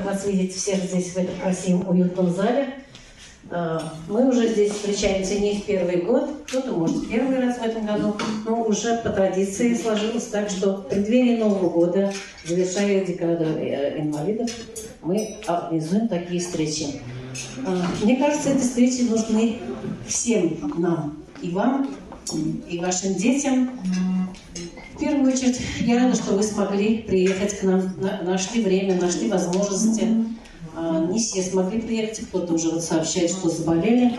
вас видеть всех здесь, в этом красивом, уютном зале. Мы уже здесь встречаемся не в первый год, кто-то, может, первый раз в этом году, но уже по традиции сложилось так, что в преддверии Нового года, завершая декаду инвалидов, мы организуем такие встречи. Мне кажется, эти встречи нужны всем нам, и вам, и вашим детям. В первую очередь, я рада, что вы смогли приехать к нам, нашли время, нашли возможности. Не все смогли приехать, кто-то уже вот сообщает, что заболели.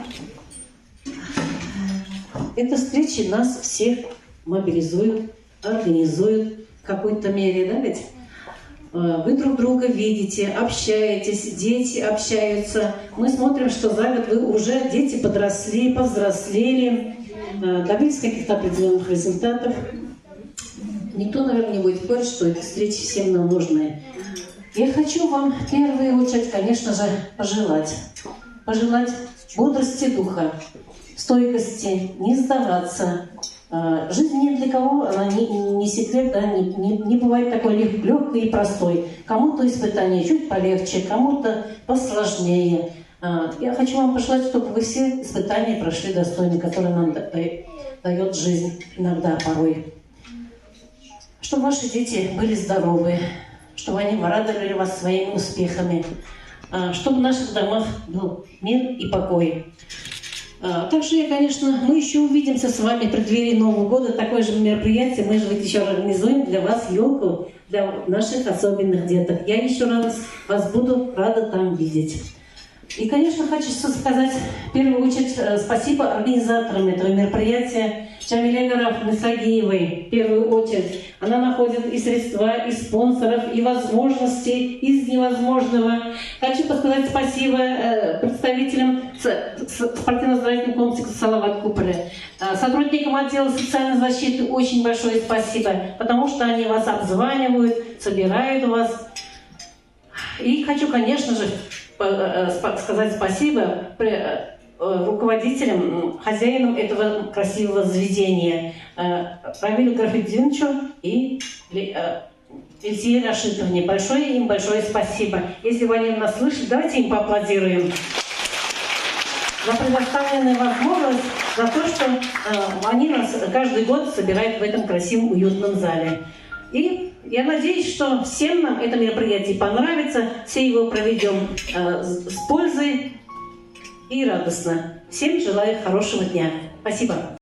Эта встреча нас всех мобилизует, организует в какой-то мере, да, ведь? Вы друг друга видите, общаетесь, дети общаются. Мы смотрим, что за год вы уже, дети подросли, повзрослели, добились каких-то определенных результатов. Никто, наверное, не будет спорить, что эти встречи всем нам нужны. Я хочу вам в первую очередь, конечно же, пожелать бодрости духа, стойкости, не сдаваться. Жизнь ни для кого, она не секрет, да, не бывает такой легкой и простой. Кому-то испытание чуть полегче, кому-то посложнее. Я хочу вам пожелать, чтобы вы все испытания прошли достойно, которые нам дает жизнь иногда, порой. Чтобы ваши дети были здоровы, чтобы они радовали вас своими успехами, чтобы в наших домах был мир и покой. Также, конечно, мы еще увидимся с вами в преддверии Нового года. Такое же мероприятие мы же ведь еще организуем для вас елку, для наших особенных деток. Я еще раз вас буду рада там видеть. И, конечно, хочу сказать в первую очередь спасибо организаторам этого мероприятия, Джамиле Гараф-Мисагиевой, в первую очередь. Она находит и средства, и спонсоров, и возможности из невозможного. Хочу сказать спасибо представителям спортивно-оздоровительного комплекса «Салават Купре». Сотрудникам отдела социальной защиты очень большое спасибо, потому что они вас обзванивают, собирают вас. И хочу, конечно же, сказать спасибо руководителям, хозяинам этого красивого заведения, Равилю Графидиновичу и Эльсире Рашидовне. Большое спасибо. Если вы они нас слышат, давайте им поаплодируем за предоставленную возможность, за то, что они нас каждый год собирают в этом красивом, уютном зале. И я надеюсь, что всем нам это мероприятие понравится, все его проведем с пользой и радостно. Всем желаю хорошего дня. Спасибо.